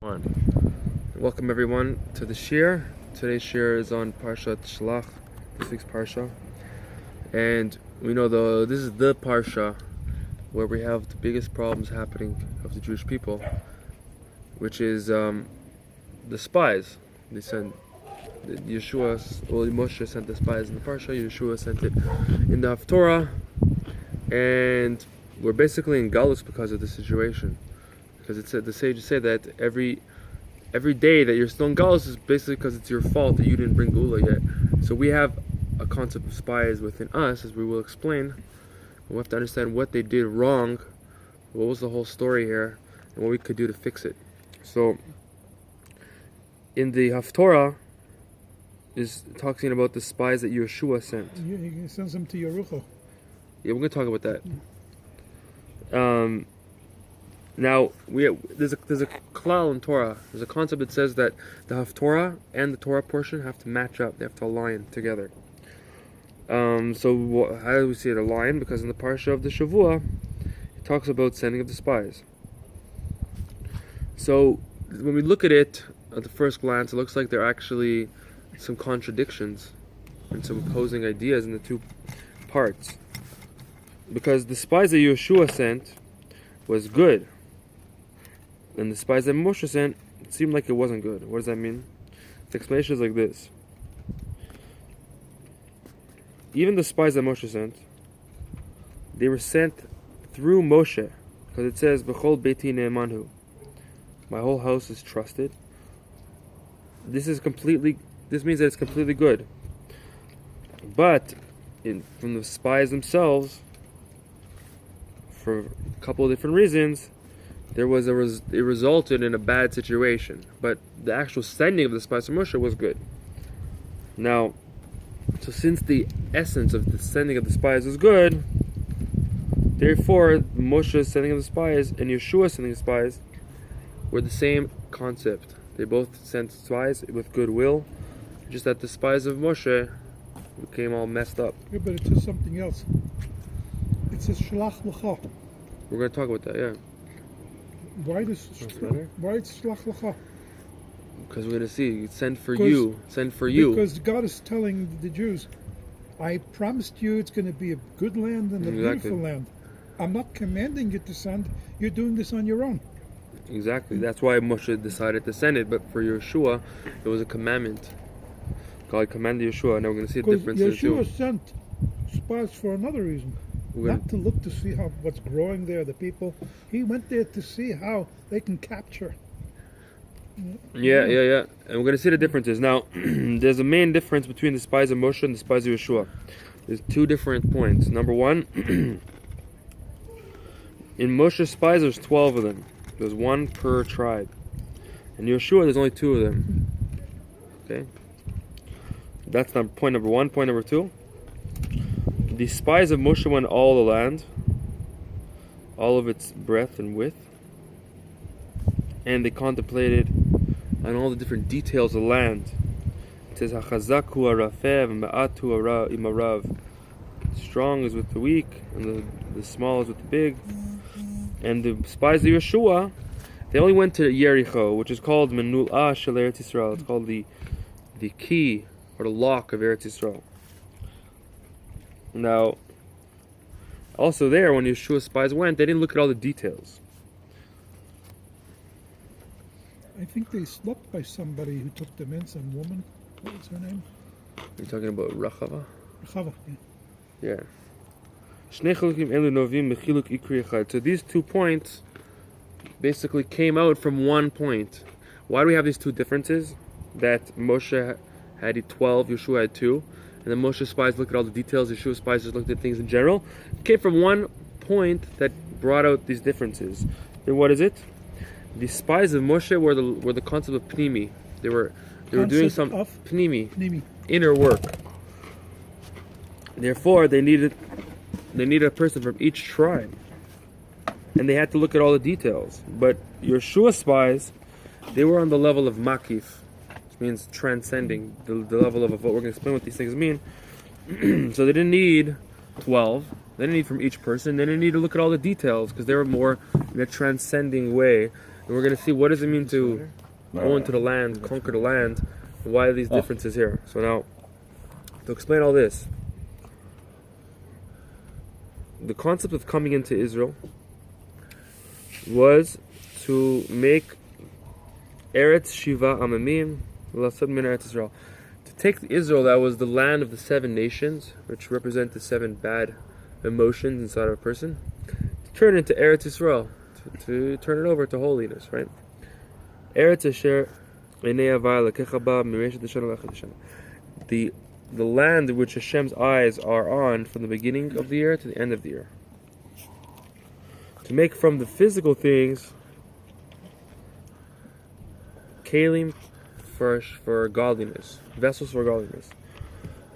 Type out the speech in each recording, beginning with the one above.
Welcome everyone to the shir. Today's shir is on Parshat Shlach, this week's parsha, and we know this is the parsha where we have the biggest problems happening of the Jewish people, which is the spies. They sent Moshe sent the spies in the parsha. Yeshua sent it in the Haftorah, and we're basically in galus because of the situation. Because it said, the sages say that every day that you're still in galus is basically because it's your fault that you didn't bring Gula yet. So we have a concept of spies within us, as we will explain. We have to understand what they did wrong, what was the whole story here, and what we could do to fix it. So in the Haftorah is talking about the spies that Yeshua sent. He sends them to Yerucho. Yeah, we're going to talk about that. Now, there's a klal in Torah. There's a concept that says that the Haftorah and the Torah portion have to match up. They have to align together. So how do we see it align? Because in the parsha of the Shavua, it talks about sending of the spies. So when we look at it at the first glance, it looks like there are actually some contradictions and some opposing ideas in the two parts. Because the spies that Yeshua sent was good, and the spies that Moshe sent, it seemed like it wasn't good. What does that mean? The explanation is like this. Even the spies that Moshe sent, they were sent through Moshe, because it says, B'chol beiti ne'emanhu, my whole house is trusted. This means that it's completely good. But from the spies themselves, for a couple of different reasons, it resulted in a bad situation. But the actual sending of the spies to Moshe was good. Now, so since the essence of the sending of the spies was good, therefore Moshe's sending of the spies and Yeshua's sending of the spies were the same concept. They both sent spies with goodwill, just that the spies of Moshe became all messed up. Yeah, but it says something else. It says Shlach L'cha. We're going to talk about that, yeah. Why it's Shlach L'cha? Because we're going to see, send for you. Because God is telling the Jews, I promised you it's going to be a good land and a beautiful land. I'm not commanding you to send. You're doing this on your own. Exactly. That's why Moshe decided to send it. But for Yeshua, it was a commandment. God commanded Yeshua. Now we're going to see the difference in the two. Yeshua sent spies for another reason. Not to look to see what's growing there, the people. He went there to see how they can capture. Yeah. And we're going to see the differences. Now, there's a main difference between the spies of Moshe and the spies of Yeshua. There's two different points. Number one, in Moshe's spies, there's 12 of them. There's one per tribe. In Yeshua, there's only 2 of them. Okay? That's point number one. Point number two, the spies of Moshe went all the land, all of its breadth and width, and they contemplated on all the different details of the land. It says, "Hachazak hu arafev, ma'at hu imarav." Strong is with the weak, and the small is with the big. And the spies of Yeshua, they only went to Yericho, which is called Menul'ah Shel Eretz Yisrael. It's called the key or the lock of Eretz Yisrael. Now, also there, when Yeshua's spies went, they didn't look at all the details. I think they slept by somebody who took them in, some woman. What was her name? You're talking about Rachava? Rachava, yeah. So these 2 points basically came out from one point. Why do we have these two differences? That Moshe had 12, Yeshua had 2. And then Moshe's spies looked at all the details, Yeshua's spies just looked at things in general. It came from one point that brought out these differences. Then what is it? The spies of Moshe were the concept of pnimi. They were doing some pnimi, inner work. Therefore, they needed a person from each tribe, and they had to look at all the details. But Yeshua's spies, they were on the level of makif, which means transcending the level of what we're going to explain what these things mean. So they didn't need 12. They didn't need from each person. They didn't need to look at all the details because they were more in a transcending way. And we're going to see what does it mean to go into the land, conquer the land, and why are these differences here. So now, to explain all this, the concept of coming into Israel was to make Eretz Shiva Amamim Lasad Min Eretz Israel. To take Israel, that was the land of the 7 nations, which represent the 7 bad emotions inside of a person, to turn it into Eretz Israel, to turn it over to holiness, right? Eretz Asher Einei Havai Lekecha Ba Mireshet Hashanah Lechad Hashanah. The land which Hashem's eyes are on from the beginning of the year to the end of the year. To make from the physical things kalim for godliness, vessels for godliness.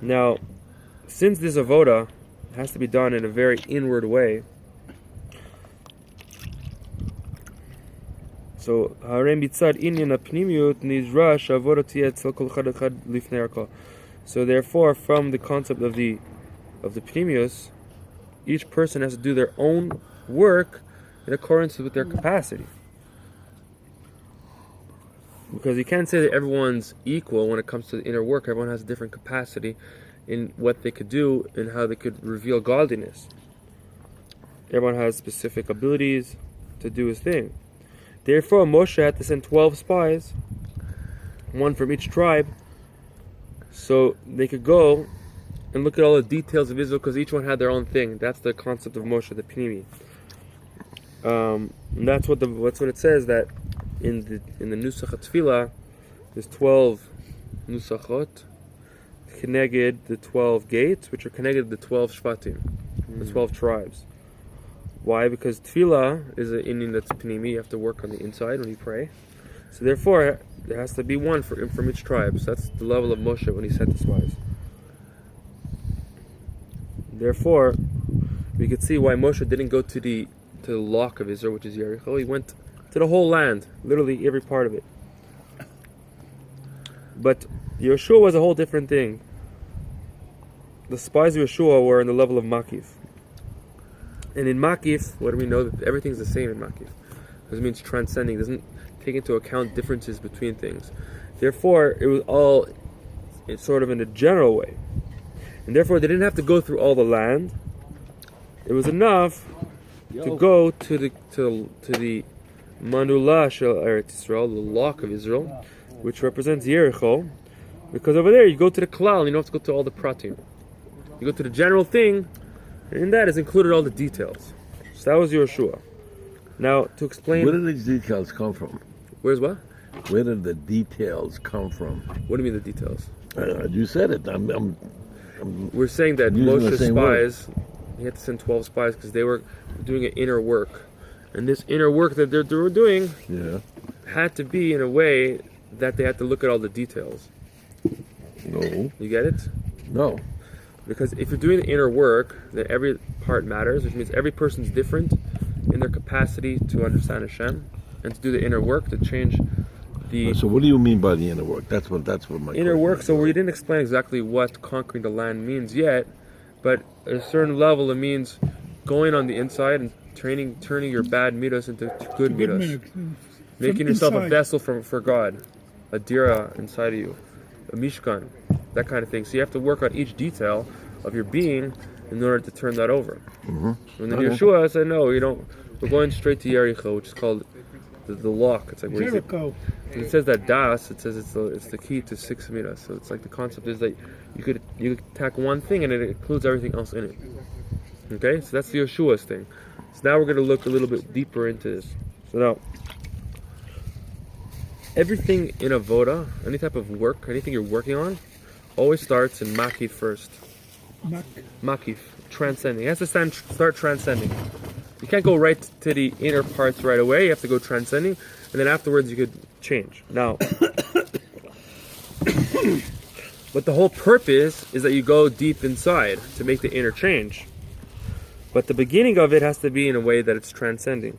Now, since this avoda has to be done in a very inward way, so harem bitzad inyan apnimiyut nizrash avoda tiyet tzal kol chad echad lifnei arko. So therefore, from the concept of the pnimius, each person has to do their own work in accordance with their capacity. Because you can't say that everyone's equal when it comes to the inner work. Everyone has a different capacity in what they could do and how they could reveal godliness. Everyone has specific abilities to do his thing. Therefore, Moshe had to send 12 spies, one from each tribe, so they could go and look at all the details of Israel, because each one had their own thing. That's the concept of Moshe, the Pnimi. And that's what it says, that in the Nusach HaTfilah, there's 12 Nusachot, connected the 12 gates, which are connected the 12 Shvatim, the 12 tribes. Why? Because Tfilah is an Indian that's Pnimi. You have to work on the inside when you pray. So therefore, there has to be one from each tribe. So that's the level of Moshe when he sent the spies. Therefore, we could see why Moshe didn't go to the lock of Israel, which is Yericho. He went to the whole land, literally every part of it. But Yeshua was a whole different thing. The spies of Yeshua were on the level of Makif. And in Makif, what do we know? That everything's the same in Makif. This means transcending. It doesn't take into account differences between things. Therefore, it was all sort of in a general way. And therefore, they didn't have to go through all the land. It was enough to go to the Manulah Shel Eretz Israel, the lock of Israel, which represents Yericho, because over there you go to the Klal, you don't have to go to all the Pratim. You go to the general thing, and in that is included all the details. So that was Yeshua. Now, to explain... Where did these details come from? Where's what? Where did the details come from? What do you mean the details? You said it. We're saying that Moshe's spies, he had to send 12 spies because they were doing an inner work. And this inner work that they were doing had to be in a way that they had to look at all the details. No. You get it? No. Because if you're doing the inner work, then every part matters, which means every person's different in their capacity to understand Hashem and to do the inner work, to change the... So what do you mean by the inner work? That's what my inner work. So we didn't explain exactly what conquering the land means yet, but at a certain level it means going on the inside and turning your bad midos into good midos. Making yourself a vessel for God, a dira inside of you, a mishkan, that kind of thing. So you have to work on each detail of your being in order to turn that over. Mm-hmm. And then Yeshua said, no, you don't. We're going straight to Yericho, which is called the lock. It's like Jericho. It says that das. It says it's the key to 6 midas. So it's like the concept is that you could attack one thing and it includes everything else in it. Okay, so that's the Yeshua's thing. So now we're going to look a little bit deeper into this. So now, everything in avoda, any type of work, anything you're working on, always starts in makif first. Makif, transcending. It has to start transcending. You can't go right to the inner parts right away. You have to go transcending, and then afterwards you could change. Now, but the whole purpose is that you go deep inside to make the inner change. But the beginning of it has to be in a way that it's transcending.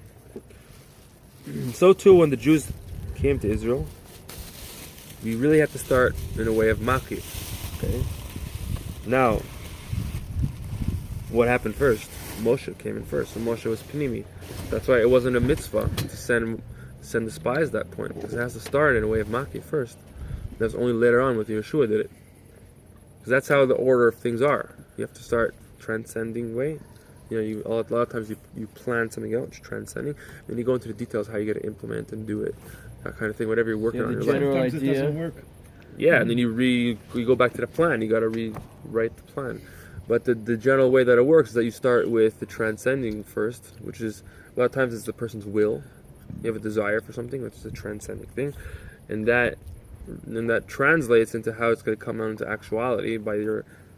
So too, when the Jews came to Israel, we really had to start in a way of makif. Okay. Now, what happened first? Moshe came in first, and Moshe was Pnimi. That's why it wasn't a mitzvah to send send the spies at that point, because it has to start in a way of Maki first. That's only later on with Yeshua did it. Because that's how the order of things are. You have to start transcending way. A lot of times you plan something out, just transcending, and you go into the details how you got to implement and do it, that kind of thing. Whatever you're working on in your life. Sometimes it doesn't work. Yeah, and then you go back to the plan. You got to rewrite the plan. But the general way that it works is that you start with the transcending first, which is a lot of times it's the person's will. You have a desire for something, which is a transcending thing, and that translates into how it's going to come out into actuality by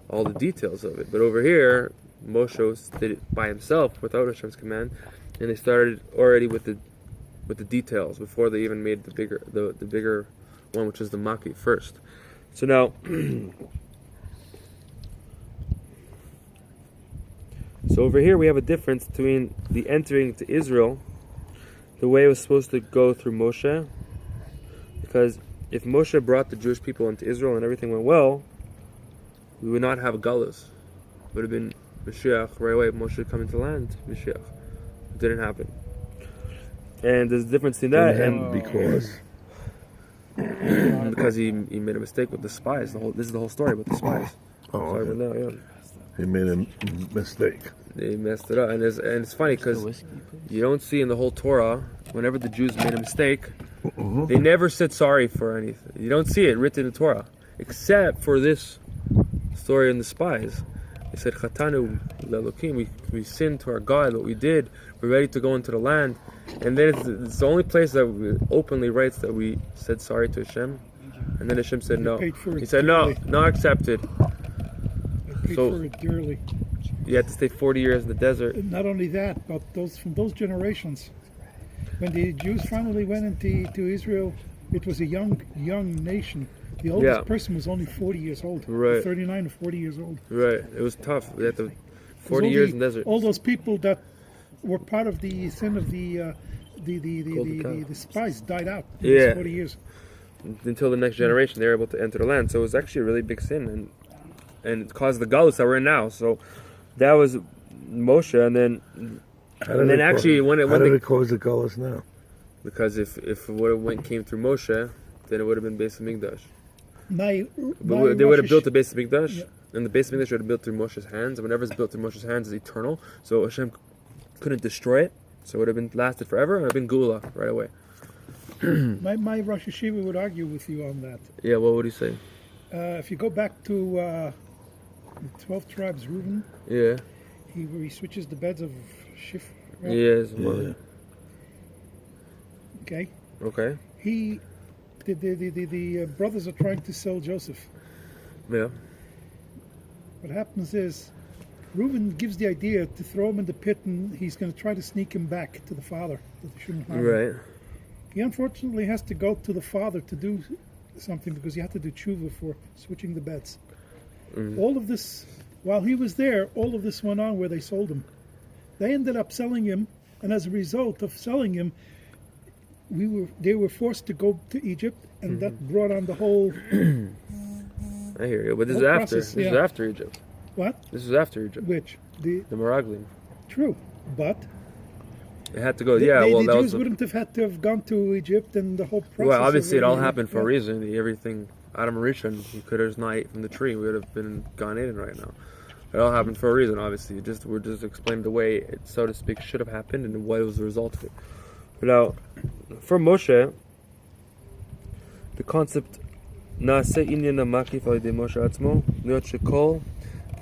all the details of it. But over here, Moshe did it by himself without Hashem's command, and they started already with the details before they even made the bigger one, which is the Maki first. So now, so over here we have a difference between the entering to Israel, the way it was supposed to go through Moshe, because if Moshe brought the Jewish people into Israel and everything went well, we would not have a galus. It would have been Mashiach right away. Moshe would come into the land. Mashiach. It didn't happen. And there's a difference in that. Because he made a mistake with the spies. This is the whole story about the spies. He made a mistake. They messed it up, and it's funny because you don't see in the whole Torah whenever the Jews made a mistake, they never said sorry for anything. You don't see it written in the Torah, except for this story in the spies. They said, "Chatanu le'Elokim," we sinned to our God. What we did, we're ready to go into the land, and then it's the only place that openly writes that we said sorry to Hashem, and then Hashem said no. He said no, not accepted. Paid for it dearly. You had to stay 40 years in the desert. Not only that, but from those generations, when the Jews finally went into Israel, it was a young nation. The oldest person was only 40 years old. Right. 39 or 40 years old. Right. It was tough. We had to 40 years in the desert. All those people that were part of the sin of the spies died out in those 40 years. Until the next generation, they were able to enter the land. So it was actually a really big sin, and it caused the galus that we're in now. So that was Moshe, and then when did it cause the galus now? Because if what came through Moshe, then it would have been Beis Hamikdash. They would have built the Beis Hamikdash, and the Beis Hamikdash would have built through Moshe's hands. And whatever is built through Moshe's hands is eternal. So Hashem couldn't destroy it. So it would have been lasted forever, and it would have been Gula right away. my Rosh Hashiva would argue with you on that. Yeah, what would he say? If you go back to the 12 tribes, Reuben, he switches the beds of Shif. Right? Yes. Okay. Okay. The brothers are trying to sell Joseph. Yeah. What happens is, Reuben gives the idea to throw him in the pit, and he's going to try to sneak him back to the father. That they shouldn't harm him. Right. He unfortunately has to go to the father to do something because he had to do tshuva for switching the beds. Mm-hmm. All of this, while he was there, all of this went on where they sold him. They ended up selling him, and as a result of selling him, they were forced to go to Egypt, and that brought on the whole. I hear you, but this is after. This is after Egypt. What? This is after Egypt. Which the Meraglim. True, but it had to go. The Jews wouldn't have had to have gone to Egypt, and the whole process. Well, obviously, it all happened for a reason. Everything, Adam Rishon, he could have not ate from the tree. We would have been Gan Eden right now. It all happened for a reason. Obviously, we're just explaining the way it, so to speak, should have happened and what was the result of it. But now, for Moshe, the concept Naaseh inyan makif al yedei Moshe atzmo liot shekol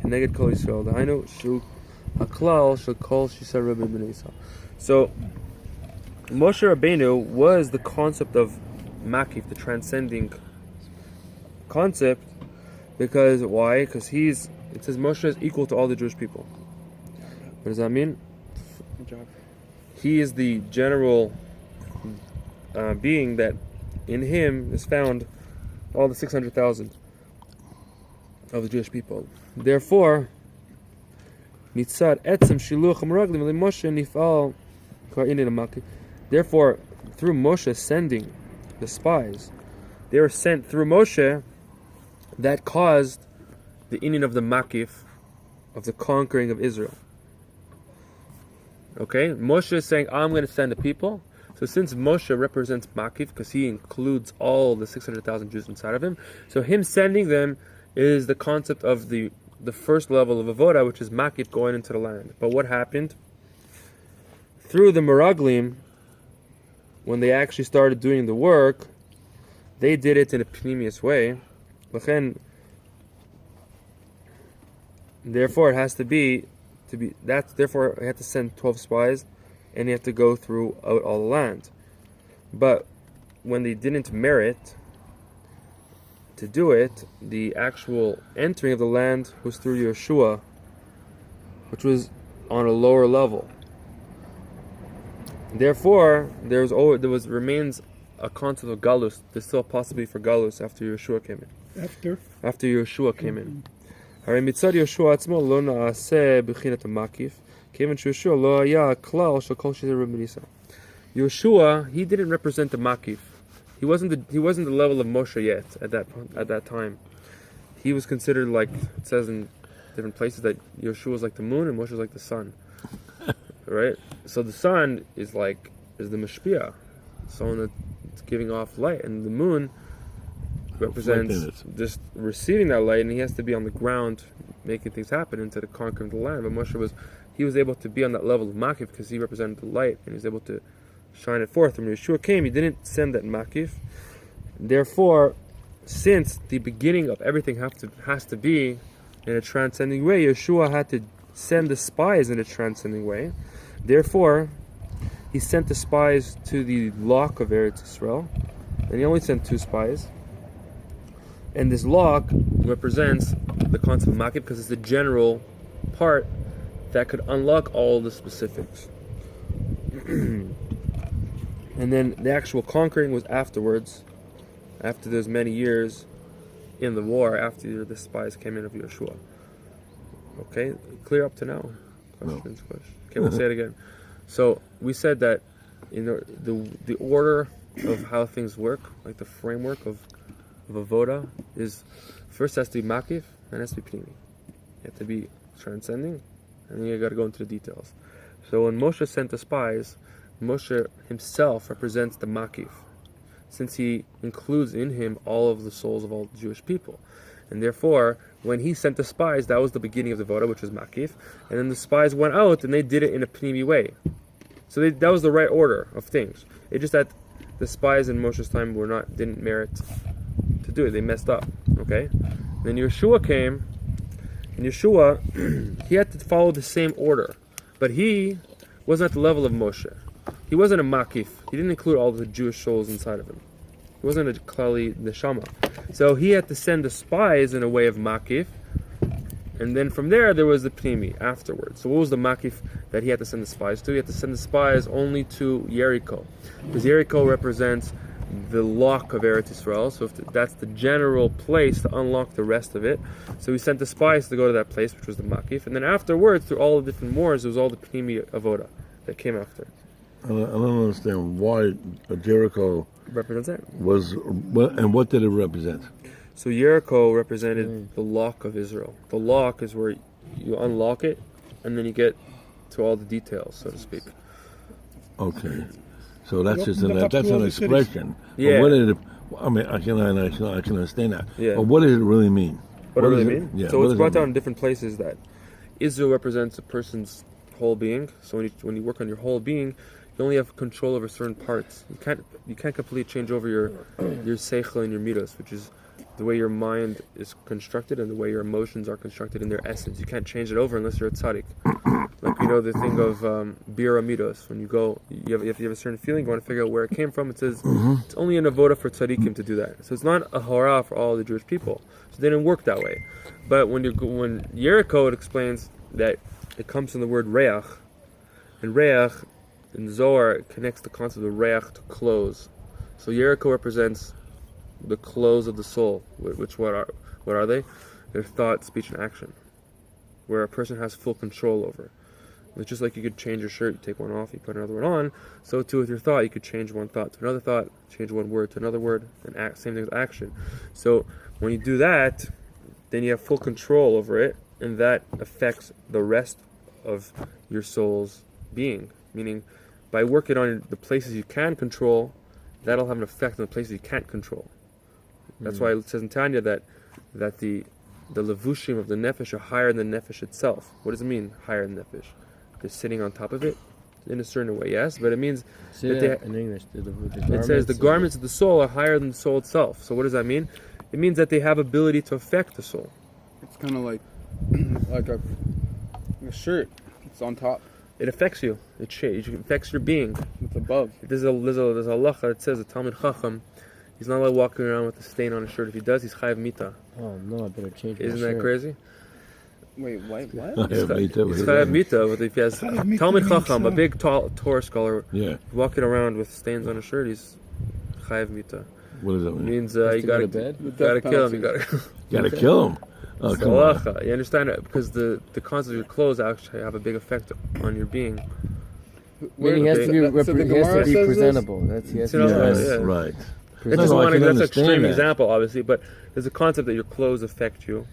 keneged kol Yisrael dahainu shu haklal shel kol shisar Rebbe b'nei Yisrael. So Moshe Rabbeinu was the concept of makif, the transcending concept, because why? Because it says Moshe is equal to all the Jewish people. What does that mean? Good job. He is the general being that in him is found all the 600,000 of the Jewish people. Therefore, therefore, through Moshe sending the spies, they were sent through Moshe. That caused the inyan of the makif, of the conquering of Israel. Okay, Moshe is saying, I'm going to send the people. So So since Moshe represents Makif, because he includes all the 600,000 Jews inside of him, so him sending them is the concept of the first level of Avodah, which is Makif, going into the land. But what happened? Through the Meraglim, when they actually started doing the work, they did it in a pneumius way. Therefore, it has to be that. Therefore, he had to send 12 spies, and he had to go through all the land. But when they didn't merit to do it, the actual entering of the land was through Yeshua, which was on a lower level. Therefore, remains a concept of galus. There's still a possibility for galus after Yeshua came in. After Yeshua came in. הרי מצד יהושע עצמו לא נעשה בחינת המקיף, כיוון שיהושע לא היה הכלל של כל שזה רבניסה. Yeshua, he didn't represent the makif. He wasn't the level of Moshe yet at that time. He was considered, like it says in different places, that Yeshua is like the moon and Moshe is like the sun. Right? So the sun is the mashpia, someone that's giving off light, and the moon represents just receiving that light, and he has to be on the ground making things happen into the conquering of the land. But Moshe was able to be on that level of makif because he represented the light and he was able to shine it forth. When Yeshua came, he didn't send that makif. Therefore, since the beginning of everything has to be in a transcending way, Yeshua had to send the spies in a transcending way. Therefore, he sent the spies to the lock of Eretz Yisrael, and he only sent 2 spies. And this lock represents the concept of makif because it's the general part that could unlock all the specifics. And then the actual conquering was afterwards, after those many years in the war, after the spies came in of Yeshua. Okay, clear up to now? Questions? Okay, we'll say it again. So we said that the order of how things work, like the framework of Avoda, is first has to be makif and has to be pnimi. You have to be transcending, and then you got to go into the details. So when Moshe sent the spies, Moshe himself represents the makif, since he includes in him all of the souls of all the Jewish people. And therefore, when he sent the spies, that was the beginning of the Avoda, which was makif, and then the spies went out and they did it in a pnimi way. So that was the right order of things. It's just that the spies in Moshe's time didn't merit to do it. They messed up. Okay? Then Yeshua came, and Yeshua, he had to follow the same order. But he wasn't at the level of Moshe. He wasn't a makif. He didn't include all the Jewish souls inside of him. He wasn't a klali neshama. So he had to send the spies in a way of makif, and then from there was the pnimi afterwards. So what was the makif that he had to send the spies to? He had to send the spies only to Jericho, because Jericho represents the lock of Eretz Yisrael. So that's the general place to unlock the rest of it. So he sent the spies to go to that place, which was the makif, and then afterwards, through all the different wars, there was all the pnimi avoda that came after. I don't understand why Jericho Represents it. And what did it represent? So Jericho represented the lock of Israel. The lock is where you unlock it, and then you get to all the details, so to speak. Okay, so that's an expression. Yeah. But what did it? I mean, I can understand that. Yeah. But what does it really mean? What does it really mean? Yeah. So it's brought down in different places that Israel represents a person's whole being. So when you work on your whole being, you only have control over certain parts. You can't completely change over your seichel and your midos, which is the way your mind is constructed and the way your emotions are constructed in their essence. You can't change it over unless you're a tzaddik. Like the thing of bira midos. When you go, if you have a certain feeling, you want to figure out where it came from. It says it's only an avoda for tzaddikim to do that. So it's not a hara for all the Jewish people. So they didn't work that way. But when Jericho, it explains that it comes from the word reach, and reach in Zohar it connects the concept of reach to close. So Jericho represents the close of the soul, which what are they? They're thought, speech, and action, where a person has full control over. It's just like you could change your shirt, you take one off, you put another one on. So too with your thought, you could change one thought to another thought, change one word to another word, and same thing with action. So when you do that, then you have full control over it, and that affects the rest of your soul's being. Meaning, by working on the places you can control, that'll have an effect on the places you can't control. That's why it says in Tanya that the levushim of the nefesh are higher than the nefesh itself. What does it mean, higher than nefesh? They're sitting on top of it in a certain way, yes, but it means that in English, it says the garments of the soul are higher than the soul itself. So what does that mean? It means that they have ability to affect the soul. It's kind of like a shirt. It's on top. It affects you. It affects your being. It's above. There's a halacha that says a Talmid Chacham, he's not allowed walking around with a stain on his shirt. If he does, he's chayav mita. Oh no, I better change my Isn't shirt. that crazy? Wait, what? Yeah, me too. He's chayav mita, but if he has Chayav mita Talmid means, Chacham, a big Torah scholar, Yeah. walking around with stains on his shirt, he's chayav mita. What does that It mean? means Has you to go gotta to bed? The gotta death kill him. You penalty. gotta. Gotta kill him. Oh, It's come on. halacha. You understand it because the concept of your clothes actually have a big effect on your being. Meaning he has to be, So the he has to Gemara be says presentable. That's he has to You be know, dressed. yeah. Right. It No, doesn't I want to. can That's an understand extreme that. example, obviously, but there's a concept that your clothes affect you.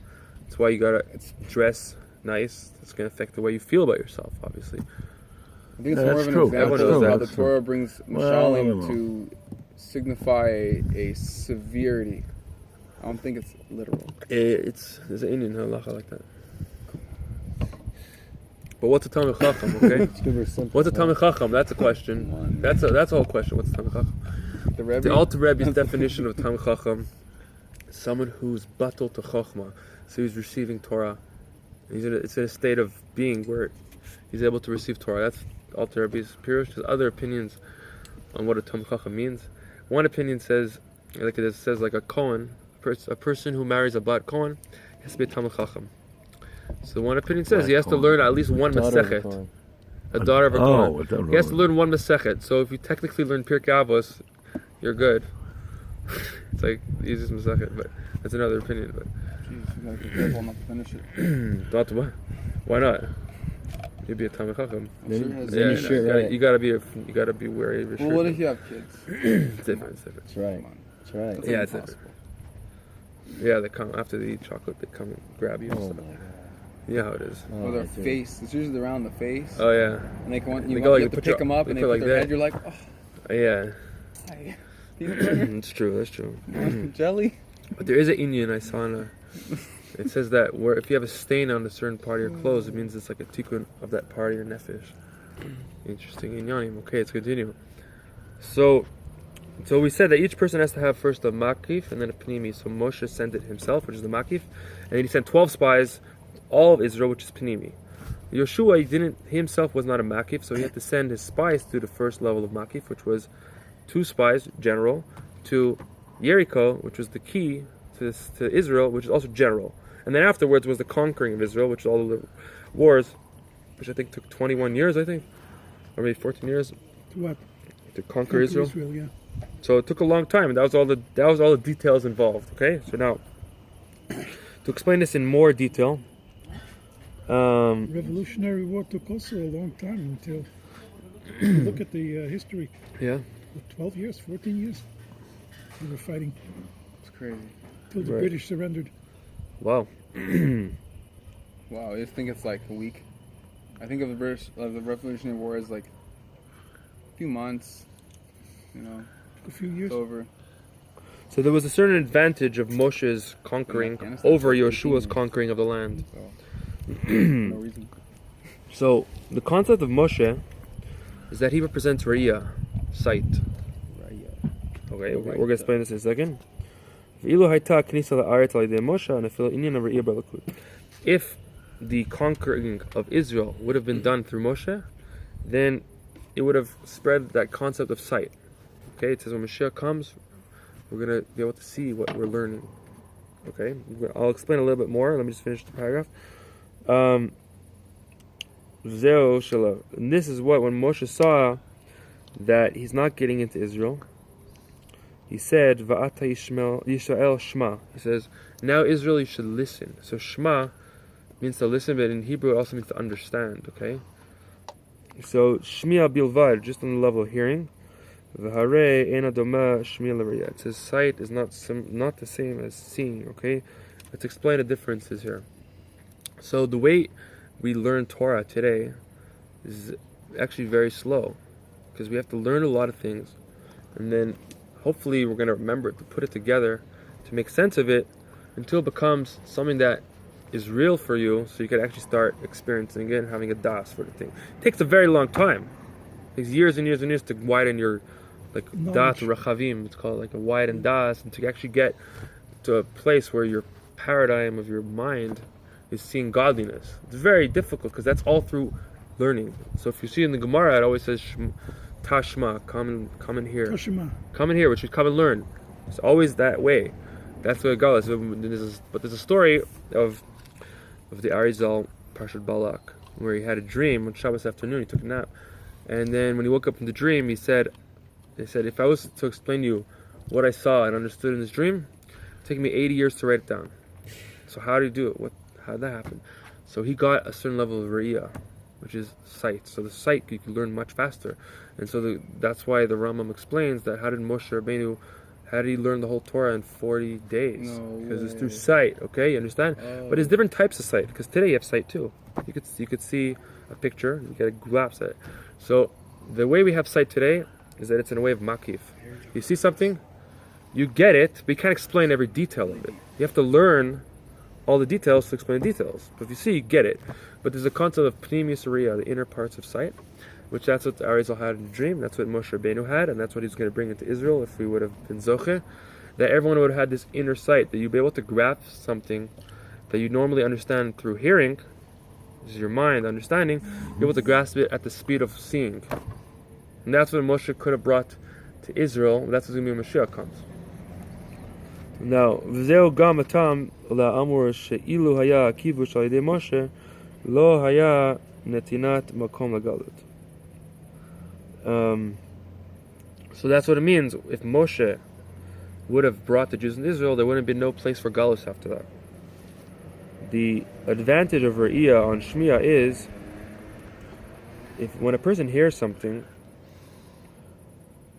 That's why you gotta dress nice. It's gonna affect the way you feel about yourself, obviously. I think it's Yeah, more that's of an true. example That's of true. how the That's true. Torah brings Well, I don't mishalim know. to signify a severity. I don't think it's literal. There's an Indian halacha like that. But what's a Talmid Chacham? Okay, It's good or simple. what's a Talmid Chacham? That's a question. That's a whole question. What's a Talmid Chacham? The Rebbe, The Alter Rebbe's definition of Talmid Chacham: someone who's batal to Chochmah, so he's receiving Torah. It's in a state of being where he's able to receive Torah. That's Alter Rebbe's pirush. There's other opinions on what a Talmid Chacham means. One opinion says, like it says, like a Kohen, a person who marries a Bat Kohen has to be a Talmid Chacham. So one opinion says he has to learn at least one Daughter of a Masechet. Kohen. A daughter of a Kohen. Oh, I don't know. He has to learn one Masechet. So if you technically learn Pirkei Avos, you're good. It's like the easiest Masechet, but that's another opinion. But Jeez, you gotta be careful not to finish it. not what? Why not? You'd be a Talmid Chacham. I'm sure it has- Then you should, right. you gotta be wary of your Well, shirt. what if you have kids? It's different. It's different. That's right. Come on. That's right. That's Yeah, it's impossible. Yeah, they come after they eat chocolate. They come and grab you. And Oh stuff. my god. You know how it is. Oh, Or their I do. face. It's usually around the face. Oh yeah, And they come, They you, go like you have to put pick your- them up they and they put put like their that. head. You're like, oh, yeah. hi. Peanut butter? It's true. That's true. Jelly? But there is an Indian I saw in a. It says that where if you have a stain on a certain part of your clothes, it means it's like a tikkun of that part of your nefesh. Interesting inyanim. Okay, let's continue. So we said that each person has to have first a makif and then a pnimi. So Moshe sent it himself, which is the makif, and then he sent 12 spies, all of Israel, which is pnimi. Yeshua he himself was not a makif, so he had to send his spies to the first level of makif, which was 2 spies, general, to Jericho, which was the key to Israel, which is also general. And then afterwards was the conquering of Israel, which is all the wars, which I think took 21 years, I think, or maybe 14 years To what? to conquer Israel. Yeah. So it took a long time, and that was all the details involved. Okay, so now to explain this in more detail, Revolutionary War took also a long time until you look at the history. yeah, 12 years, 14 years. They were fighting It's crazy. till the Right. British surrendered. wow, Wow, I just think it's like a week. I think of the Revolutionary War as like a few months. You know, A few years. it's over. so there was a certain advantage of Moshe's conquering Afghanistan over for 18 Yeshua's years. conquering of the land. So, no reason. So the concept of Moshe is that he represents Riyah, sight. Okay, we're going to explain this in a second. If the conquering of Israel would have been done through Moshe, then it would have spread that concept of sight. Okay, it says when Mashiach comes, we're going to be able to see what we're learning. Okay, I'll explain a little bit more. Let me just finish the paragraph. And this is what, when Moshe saw that he's not getting into Israel, he said, Va'ata Yisrael Shema. He says, now Israel, you should listen. So Shema means to listen, but in Hebrew it also means to understand, okay? So Shmiya Bilvad, just on the level of hearing. V'harei ena doma shmiya l'riyah. It says sight is not the same as seeing, okay? Let's explain the differences here. So the way we learn Torah today is actually very slow. because we have to learn a lot of things, and then hopefully we're going to remember it, to put it together, to make sense of it, until it becomes something that is real for you, so you can actually start experiencing it and having a das for the thing. It takes a very long time. It takes years and years and years to widen your das rachavim. It's called like a widen das, and to actually get to a place where your paradigm of your mind is seeing godliness. It's very difficult because that's all through learning. So if you see in the Gemara, it always says Tashma, come and hear. Tashma. Come and hear, which is come and learn. It's always that way. That's what it goes. But there's a story of the Arizal Parshat Balak, where he had a dream on Shabbos afternoon. He took a nap, and then when he woke up from the dream, he said, if I was to explain to you what I saw and understood in this dream, it'd take me 80 years to write it down. So how did he do it? How did that happen? So he got a certain level of Re'iyah, which is sight. So the sight you can learn much faster. And so that's why the Rambam explains that how did Moshe Rabbeinu, how did he learn the whole Torah in 40 days? Because it's through sight, okay? You understand? But there's different types of sight, because today you have sight too. You could see a picture, you get a glimpse at it. So the way we have sight today is that it's in a way of makif. You see something, you get it, but you can't explain every detail of it. You have to learn all the details to explain the details. But if you see, you get it. But there's a concept of pnimius riyah, the inner parts of sight, which that's what Arizal had in the dream, that's what Moshe Rabbeinu had, and that's what he's going to bring into Israel if we would have been zoche, that everyone would have had this inner sight, that you'd be able to grasp something that you normally understand through hearing, which is your mind understanding, you're able to grasp it at the speed of seeing. And that's what Moshe could have brought to Israel, and that's what's going to be when Mashiach comes. Now, v'zeu gam atam la'amur she'ilu haya kivush al yedei Moshe lo haya netinat makom lagalut. So that's what it means. If Moshe would have brought the Jews into Israel, there wouldn't have been no place for galus after that. The advantage of Re'iyah on Shmiya is, when a person hears something,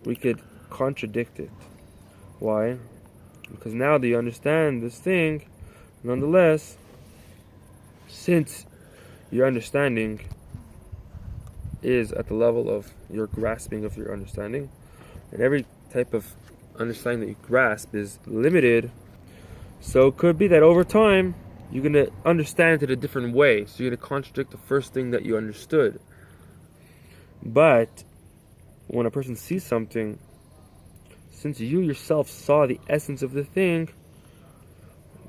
we could contradict it. Why? Because now that you understand this thing, nonetheless, since your understanding is at the level of your grasping of your understanding, and every type of understanding that you grasp is limited, so it could be that over time you're going to understand it a different way, so you're going to contradict the first thing that you understood. But when a person sees something, since you yourself saw the essence of the thing,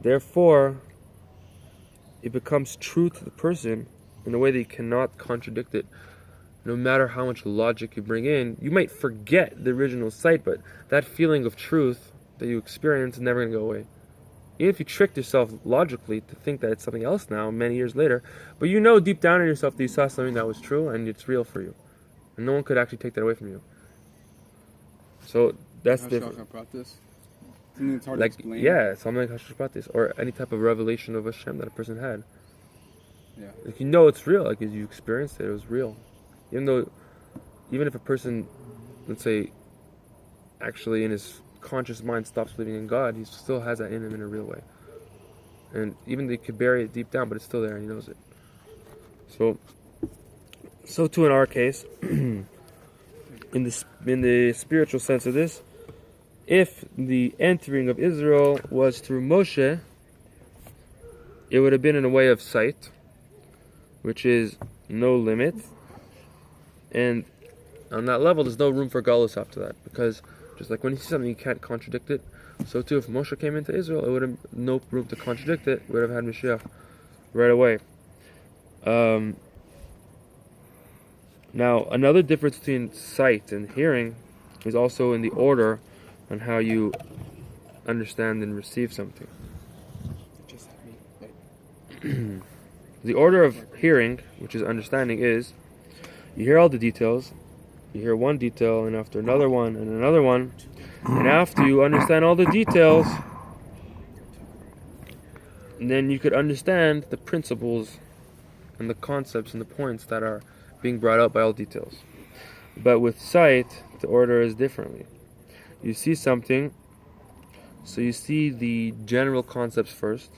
therefore it becomes true to the person in a way that you cannot contradict it. No matter how much logic you bring in, you might forget the original sight, but that feeling of truth that you experience is never going to go away. Even if you tricked yourself logically to think that it's something else now, many years later, but you know deep down in yourself that you saw something that was true and it's real for you. And no one could actually take that away from you. So that's different. Something that's hard to explain. Yeah, something like Hashpratis, or any type of revelation of Hashem that a person had. Yeah. Like, you know it's real, like you experienced it was real. Even if a person, let's say, actually in his conscious mind stops believing in God, he still has that in him in a real way. And even they could bury it deep down, but it's still there and he knows it. So too in our case, in the spiritual sense of this, if the entering of Israel was through Moshe, it would have been in a way of sight, which is no limit. And on that level, there's no room for galus after that, because just like when you see something, you can't contradict it. So too, if Moshe came into Israel, it would have no room to contradict it. We would have had Mashiach right away. Now, another difference between sight and hearing is also in the order on how you understand and receive something. The order of hearing, which is understanding, is you hear all the details, you hear one detail, and after another one, and another one, and after you understand all the details, then you could understand the principles and the concepts and the points that are being brought out by all details. But with sight, the order is differently. You see something, so you see the general concepts first,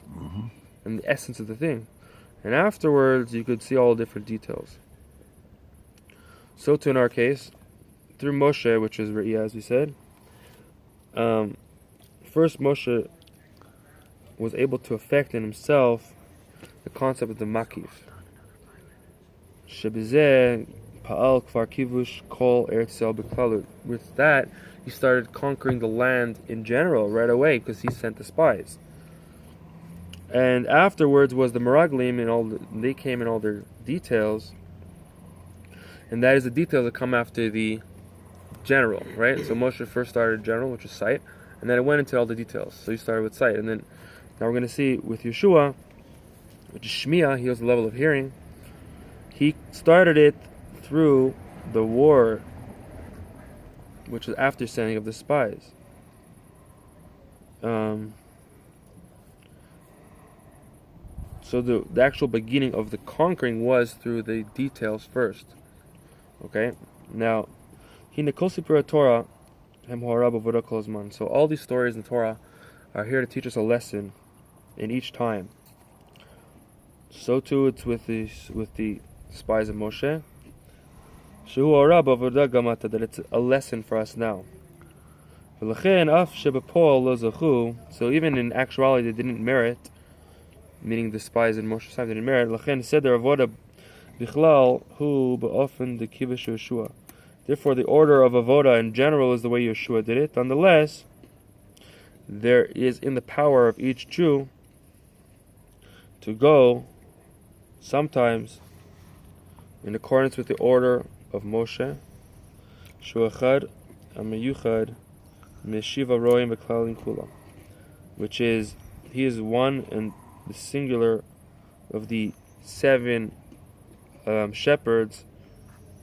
and the essence of the thing. And afterwards, you could see all different details. So too in our case, through Moshe, which is Re'iyah, as we said. First, Moshe was able to affect in himself the concept of the Makif. Shebizeh Pa'al Kvar Kivush Kol Eretz Yisrael B'Klalut. With that, he started conquering the land in general right away because he sent the spies. And afterwards was the Meraglim, and they came in all their details. And that is the details that come after the general, right? So Moshe first started general, which is sight, and then it went into all the details. So he started with sight, and then now we're going to see with Yeshua, which is Shmiya, he has the level of hearing. He started it through the war, which is after sending of the spies. So the actual beginning of the conquering was through the details first. Okay? Now, Torah, so all these stories in Torah are here to teach us a lesson in each time. So too it's with the spies of Moshe. That it's a lesson for us now. So even in actuality they didn't merit, meaning the spies in Moshe's time didn't merit. Therefore the order of avoda in general is the way Yeshua did it. Nonetheless, there is in the power of each Jew to go sometimes in accordance with the order of Moshe, Shuachad Ameyuchad Meshiva Roim Beklalim Kula, which is he is one and the singular of the 7 shepherds,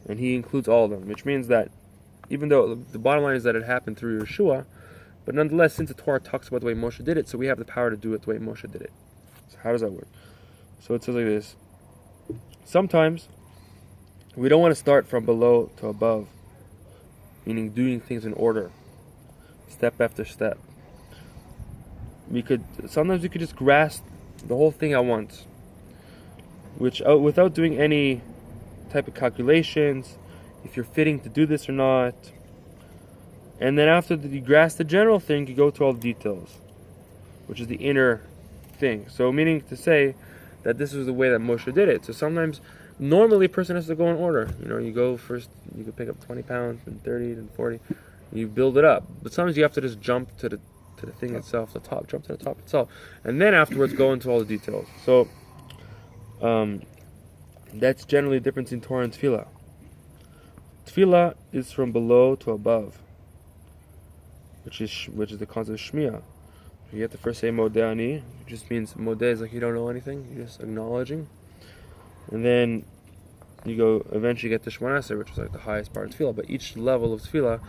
and he includes all of them, which means that even though the bottom line is that it happened through Yeshua, but nonetheless, since the Torah talks about the way Moshe did it, so we have the power to do it the way Moshe did it. So how does that work? So it says like this. Sometimes we don't want to start from below to above, meaning doing things in order, step after step. Sometimes we could just grasp the whole thing at once, which without doing any type of calculations, if you're fitting to do this or not. And then after you grasp the general thing, you go to all the details, which is the inner thing. So meaning to say that this is the way that Moshe did it. So sometimes, normally a person has to go in order. You go first, you can pick up 20 pounds, then 30, then 40. You build it up. But sometimes you have to just jump to the thing itself, jump to the top itself. And then afterwards go into all the details. So, that's generally the difference in Torah and Tefillah. Tefillah is from below to above, which is the concept of Shmiya. You have to first say Modeh Ani, which just means Modeh is like you don't know anything, you're just acknowledging. And then you eventually get to Shemona Esrei, which is like the highest part of Tefillah. But each level of Tefillah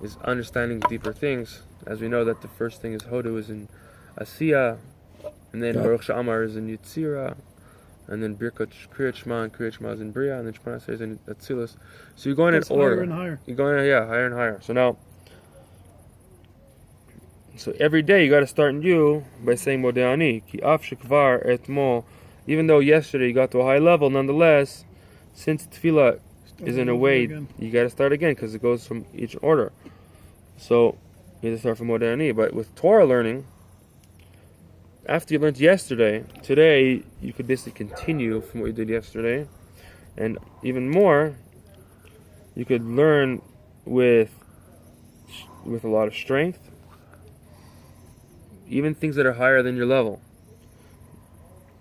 is understanding deeper things. As we know that the first thing is Hodu is in Asiya, and then Baruch Sha'amar is in Yitzira, and then Birkat Kriyat Shema, and Kriyat Shema is in Bria, and then Shemona Esrei is in Atzilus. So you're going in order. Higher and higher. You're going higher and higher. So every day you got to start new by saying Modeh Ani, Ki Af Shekvar Etmol. Even though yesterday you got to a high level, nonetheless, since Tefillah is in a way, you got to start again because it goes from each order. So you have to start from Modeh Ani. But with Torah learning, after you learned yesterday, today you could basically continue from what you did yesterday, and even more, you could learn with a lot of strength, even things that are higher than your level.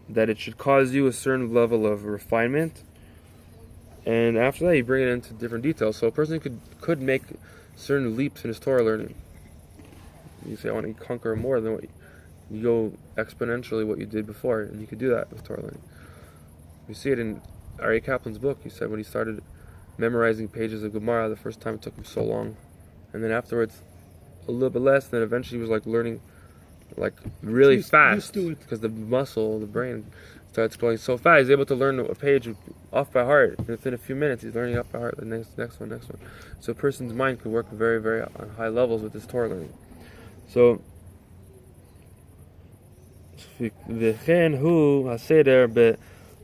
That it should cause you a certain level of refinement, and after that you bring it into different details. So a person could make certain leaps in his Torah learning. You say, I want to conquer more than what you go exponentially what you did before, and you could do that with Torah learning. You see it in Aryeh Kaplan's book. He said when he started memorizing pages of Gemara, the first time it took him so long, and then afterwards a little bit less, and then eventually he was like learning really fast because the muscle, the brain starts going so fast. He's able to learn a page off by heart. And within a few minutes he's learning off by heart the next one. So a person's mind can work very, very on high levels with this Torah learning. So v'chen hu haseder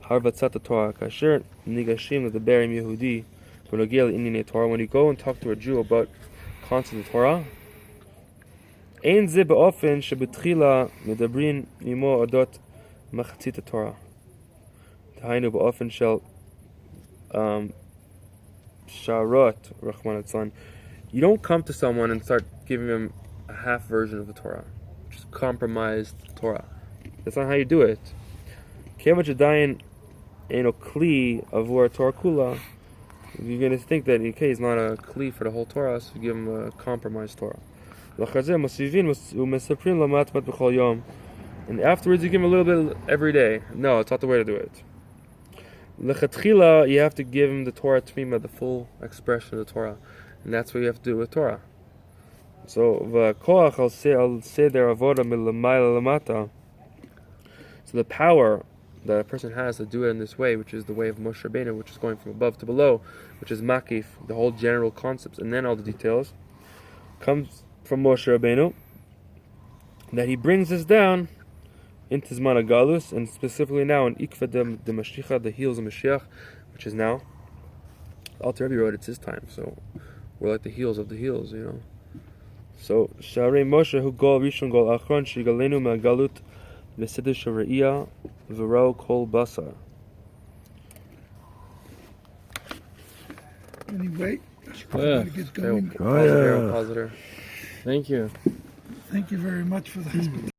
beharvatzat Torah kasher nigashim ledaber im Yehudi When you go and talk to a Jew about concepts of Torah, אין זה באופן שבתחילה מדברים עמו אודות מחצית התורה. דהיינו באופן של שערות, רחמן ליצלן. You don't come to someone and start giving him a half version of the Torah, just compromised Torah. That's not how you do it. כיוון שעדיין אינו כלי עבור התורה כולה, you're going to think that okay, he's not a kli for the whole Torah, so you give him a compromised Torah. And afterwards you give him a little bit every day. No, it's not the way to do it. You have to give him the Torah Tmima, the full expression of the Torah. And that's what you have to do with Torah. So the power that a person has to do it in this way, which is the way of Moshe Rabbeinu, which is going from above to below, which is makif, the whole general concepts, and then all the details, comes from Moshe Rabbeinu, that he brings us down into Zman HaGalus, and specifically now in Ikva de Mashiach, the heels of Mashiach, which is now. Alter Rebbe wrote it's his time, so we're like the heels of the heels, you know. So Sharei Moshe hu gol rishon gol achron shigalenu ma'galut v'siddur shareiyah v'ro kol basar. Anyway, Yeah. gotta get going. Oh, yeah. Positive. Thank you. Thank you very much for the hospitality.